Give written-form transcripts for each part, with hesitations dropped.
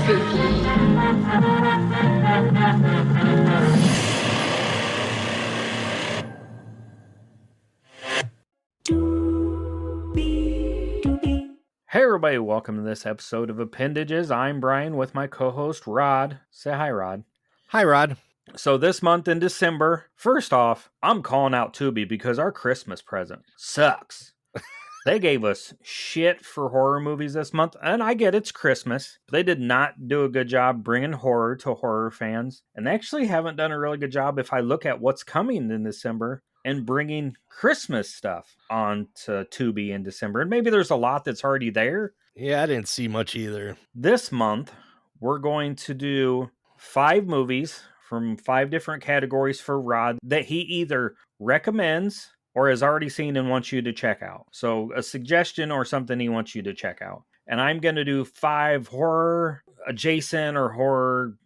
spooky. Hey everybody, welcome to this episode of Appendages. I'm Brian with my co-host Rod. Say hi, Rod. Hi, Rod. So this month in December, first off, I'm calling out Tubi because our Christmas present sucks. They gave us shit for horror movies this month, and I get it's Christmas. But they did not do a good job bringing horror to horror fans, and they actually haven't done a really good job if I look at what's coming in December and bringing Christmas stuff onto Tubi in December. And maybe there's a lot that's already there. Yeah, I didn't see much either. This month, we're going to do 5 movies from 5 different categories for Rod that he either recommends or has already seen and wants you to check out. So a suggestion or something he wants you to check out. And I'm going to do 5 horror adjacent or horror,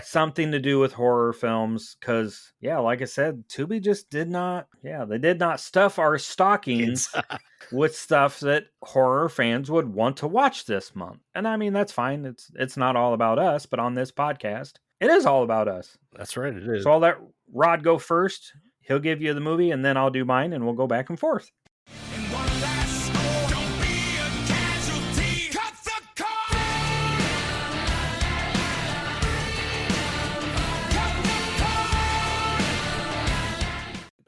something to do with horror films. Because, like I said, Tubi just they did not stuff our stockings with stuff that horror fans would want to watch this month. And I mean, that's fine. It's not all about us, but on this podcast, it is all about us. That's right, it is. So I'll let Rod go first. He'll give you the movie, and then I'll do mine, and we'll go back and forth.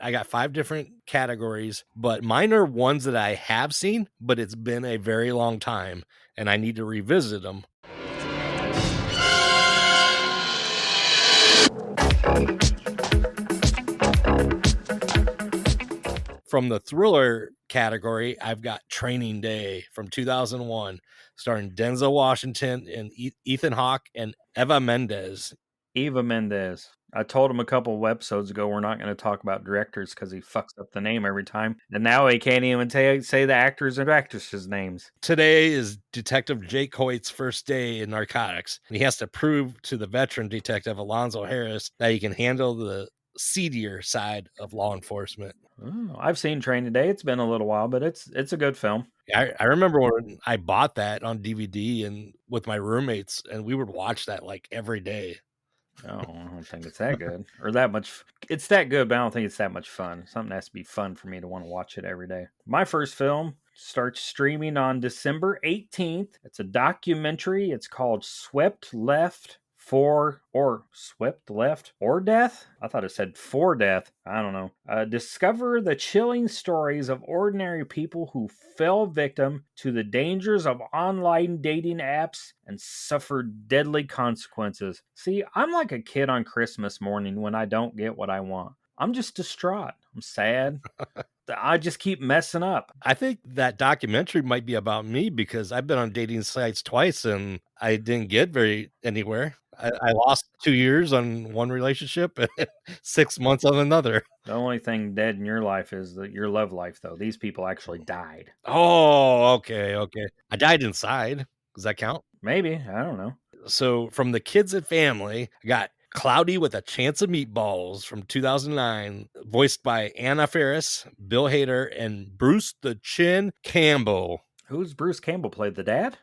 I got 5 different categories, but mine are ones that I have seen, but it's been a very long time, and I need to revisit them. From the thriller category, I've got Training Day from 2001, starring Denzel Washington and Ethan Hawke and Eva Mendes. I told him a couple of episodes ago we're not going to talk about directors because he fucks up the name every time. And now he can't even say the actors and actresses' names. Today is Detective Jake Hoyt's first day in narcotics. And he has to prove to the veteran detective Alonzo Harris that he can handle the seedier side of law enforcement. Oh, I've seen Training Day. It's been a little while, but it's a good film. I remember when I bought that on DVD and with my roommates, and we would watch that like every day. Oh, I don't think it's that good or that much. It's that good, but I don't think it's that much fun. Something has to be fun for me to want to watch it every day. My first film starts streaming on December 18th. It's a documentary. It's called Swept Left or Death. I thought it said For Death. I don't know. Discover the chilling stories of ordinary people who fell victim to the dangers of online dating apps and suffered deadly consequences. See, I'm like a kid on Christmas morning when I don't get what I want. I'm just distraught. I'm sad. I just keep messing up. I think that documentary might be about me because I've been on dating sites twice and I didn't get very anywhere. I lost 2 years on one relationship and 6 months on another. The only thing dead in your life is your love life, though. These people actually died. Oh, okay. I died inside. Does that count? Maybe. I don't know. So from the kids and family, I got Cloudy with a Chance of Meatballs from 2009, voiced by Anna Faris, Bill Hader, and Bruce the Chin Campbell. Who's Bruce Campbell played? The dad?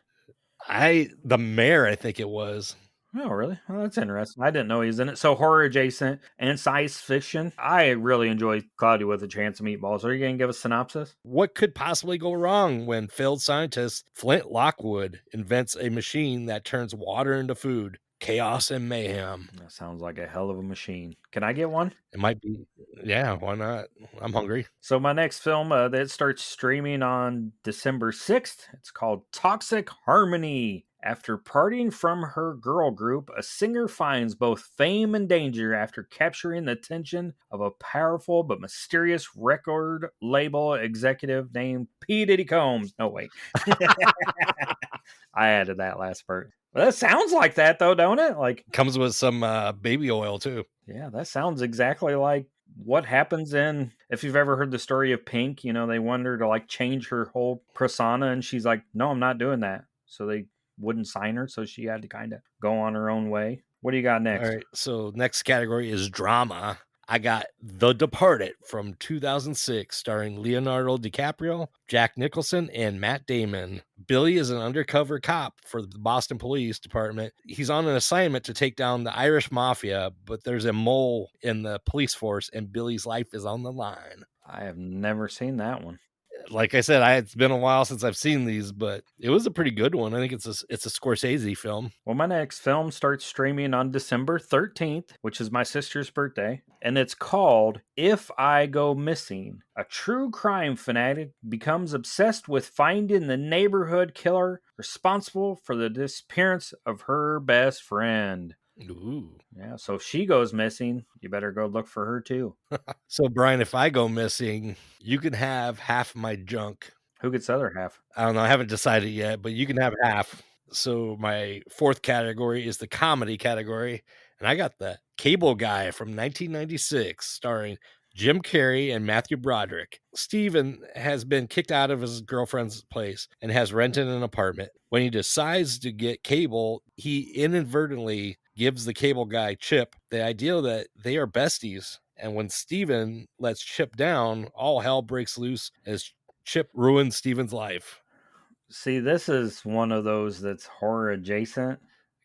The mayor, I think it was. Oh, really? Well, that's interesting. I didn't know he was in it. So horror adjacent and science fiction. I really enjoy Cloudy with a Chance of Meatballs. Are you going to give a synopsis? What could possibly go wrong when failed scientist Flint Lockwood invents a machine that turns water into food? Chaos and mayhem. That sounds like a hell of a machine. Can I get one? It might be. Yeah, why not? I'm hungry. So my next film that starts streaming on December 6th. It's called Toxic Harmony. After parting from her girl group, a singer finds both fame and danger after capturing the attention of a powerful but mysterious record label executive named P. Diddy Combs. No, wait. I added that last part. Well, that sounds like that, though, don't it? Like, comes with some baby oil, too. Yeah, that sounds exactly like what happens in, if you've ever heard the story of Pink, they want her to like change her whole persona, and she's like, no, I'm not doing that. So they wouldn't sign her, so she had to kind of go on her own way. What do you got next? All right, so next category is drama. I got The Departed from 2006, starring Leonardo DiCaprio, Jack Nicholson, and Matt Damon. Billy is an undercover cop for the Boston Police Department. He's on an assignment to take down the Irish Mafia, but there's a mole in the police force, and Billy's life is on the line. I have never seen that one. Like I said, it's been a while since I've seen these, but it was a pretty good one. I think it's a Scorsese film. Well, my next film starts streaming on December 13th, which is my sister's birthday, and it's called If I Go Missing. A true crime fanatic becomes obsessed with finding the neighborhood killer responsible for the disappearance of her best friend. Ooh. Yeah, so if she goes missing, you better go look for her too. So, Brian, if I go missing, you can have half my junk. Who gets the other half? I don't know. I haven't decided yet, but you can have half. So my fourth category is the comedy category. And I got The Cable Guy from 1996, starring Jim Carrey and Matthew Broderick. Steven has been kicked out of his girlfriend's place and has rented an apartment. When he decides to get cable, he inadvertently gives the cable guy Chip the idea that they are besties. And when Steven lets Chip down, all hell breaks loose as Chip ruins Steven's life. See, this is one of those that's horror adjacent.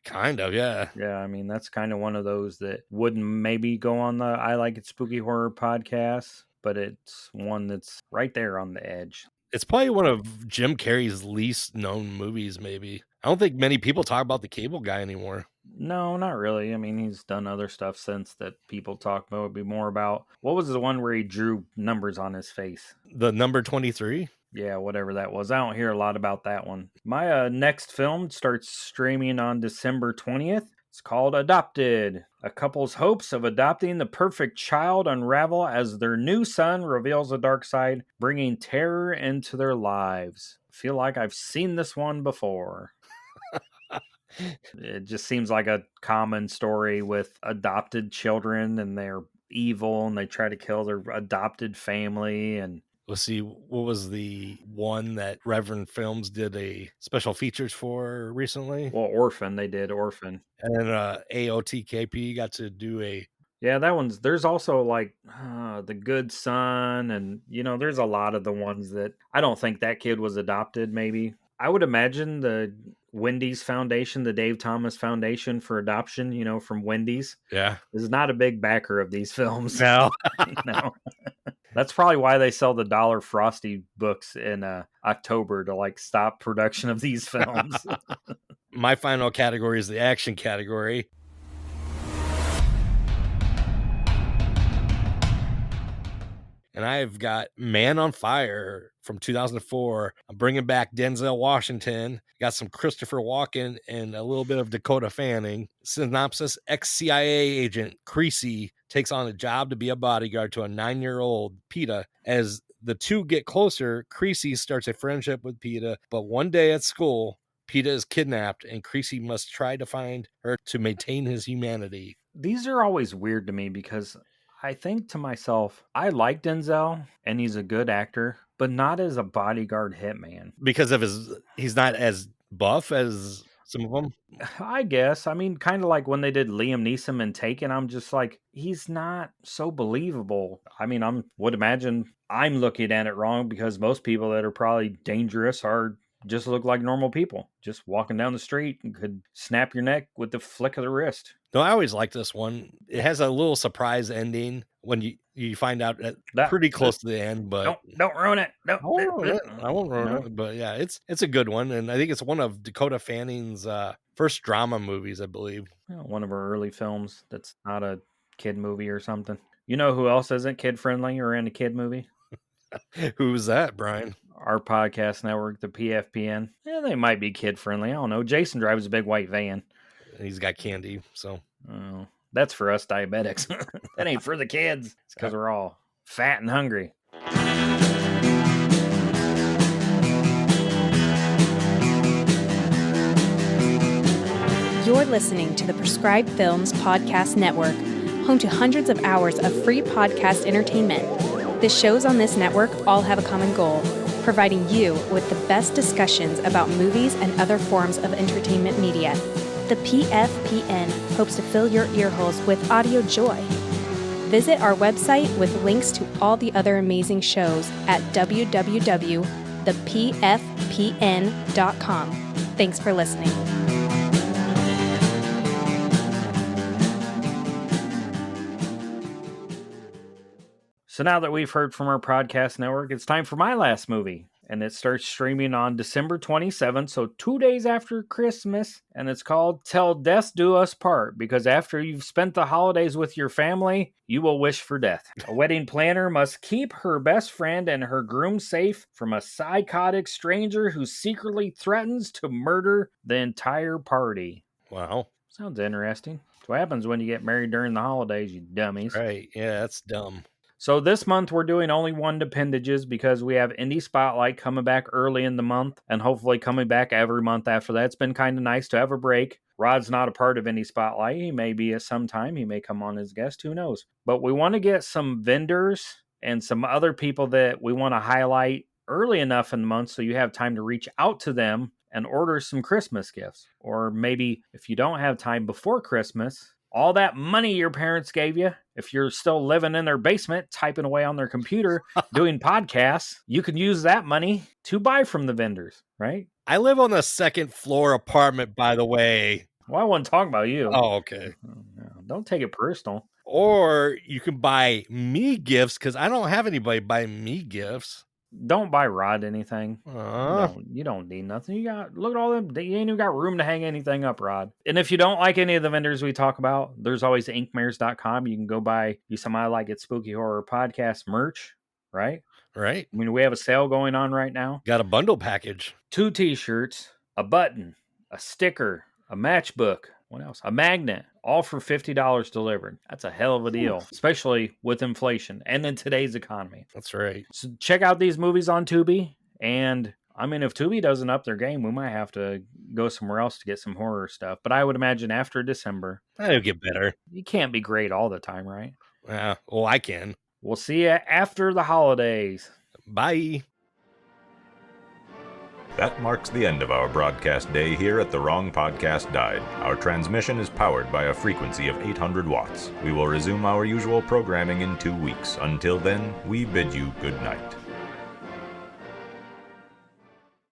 Kind of, yeah. Yeah, I mean, that's kind of one of those that wouldn't maybe go on the I Like It Spooky Horror podcast, but it's one that's right there on the edge. It's probably one of Jim Carrey's least known movies, maybe. I don't think many people talk about The Cable Guy anymore. No, not really. I mean, he's done other stuff since that people talk about. Would be more about, what was the one where he drew numbers on his face? The number 23? Yeah, whatever that was. I don't hear a lot about that one. My next film starts streaming on December 20th. It's called Adopted. A couple's hopes of adopting the perfect child unravel as their new son reveals a dark side, bringing terror into their lives. I feel like I've seen this one before. It just seems like a common story with adopted children, and they're evil and they try to kill their adopted family. And let's see, what was the one that Reverend Films did a special features for recently? Well, Orphan, they did Orphan. And then AOTKP got to do a... Yeah, that one's, there's also like The Good Son, and there's a lot of the ones that I don't think that kid was adopted. Maybe I would imagine the Wendy's Foundation, the Dave Thomas Foundation for Adoption, from Wendy's, is not a big backer of these films. No. No. That's probably why they sell the $1 Frosty books in October to stop production of these films. My final category is the action category. And I've got Man on Fire from 2004. I'm bringing back Denzel Washington. Got some Christopher Walken and a little bit of Dakota Fanning. Synopsis: ex-CIA agent Creasy takes on a job to be a bodyguard to a 9-year-old Peta. As the two get closer, Creasy starts a friendship with Peta, but one day at school, Peta is kidnapped and Creasy must try to find her to maintain his humanity. These are always weird to me because I think to myself, I like Denzel and he's a good actor, but not as a bodyguard hitman. Because of he's not as buff as some of them? I guess. I mean, kind of like when they did Liam Neeson in Taken, I'm just like, he's not so believable. I mean, would imagine I'm looking at it wrong because most people that are probably dangerous just look like normal people, just walking down the street and could snap your neck with the flick of the wrist. No, I always like this one. It has a little surprise ending when you find out pretty close to the end, but don't ruin it. I won't ruin it. But yeah, it's a good one, and I think it's one of Dakota Fanning's first drama movies, I believe. One of her early films that's not a kid movie or something. You know who else isn't kid friendly or in a kid movie? Who's that, Brian? Our podcast network, the PFPN. Yeah, they might be kid friendly. I don't know. Jason drives a big white van. He's got candy, so. Oh, that's for us diabetics. That ain't for the kids. It's because we're all fat and hungry. You're listening to the Prescribed Films Podcast Network, home to hundreds of hours of free podcast entertainment. The shows on this network all have a common goal: providing you with the best discussions about movies and other forms of entertainment media. The PFPN hopes to fill your earholes with audio joy. Visit our website with links to all the other amazing shows at www.pfpn.com. thepfpn.com. Thanks for listening. So now that we've heard from our podcast network, it's time for my last movie. And it starts streaming on December 27th, so 2 days after Christmas. And it's called Till Death Do Us Part, because after you've spent the holidays with your family, you will wish for death. A wedding planner must keep her best friend and her groom safe from a psychotic stranger who secretly threatens to murder the entire party. Wow. Sounds interesting. That's what happens when you get married during the holidays, you dummies. Right. Yeah, that's dumb. So this month we're doing only one Appendages because we have Indie Spotlight coming back early in the month and hopefully coming back every month after that. It's been kind of nice to have a break. Rod's not a part of Indie Spotlight. He may be at some time. He may come on as a guest. Who knows? But we want to get some vendors and some other people that we want to highlight early enough in the month so you have time to reach out to them and order some Christmas gifts. Or maybe if you don't have time before Christmas, all that money your parents gave you, if you're still living in their basement, typing away on their computer, doing podcasts, you can use that money to buy from the vendors, right? I live on the second floor apartment, by the way. Well, I wasn't talking about you. Oh, okay. Don't take it personal. Or you can buy me gifts because I don't have anybody buy me gifts. Don't buy Rod anything. You don't need nothing. You got, look at all them. You ain't even got room to hang anything up, Rod. And if you don't like any of the vendors we talk about, there's always inkmares.com. You can go buy you some I Like It Spooky Horror Podcast merch, right? Right. I mean, we have a sale going on right now. Got a bundle package. 2 t-shirts, a button, a sticker, a matchbook. What else? A magnet, all for $50 delivered. That's a hell of a deal, especially with inflation and in today's economy. That's right. So check out these movies on Tubi. And I mean, if Tubi doesn't up their game, we might have to go somewhere else to get some horror stuff. But I would imagine after December, It'll get better. You can't be great all the time, right? Yeah. Well, I can. We'll see you after the holidays. Bye. That marks the end of our broadcast day here at The Wrong Podcast Died. Our transmission is powered by a frequency of 800 watts. We will resume our usual programming in 2 weeks. Until then, we bid you good night.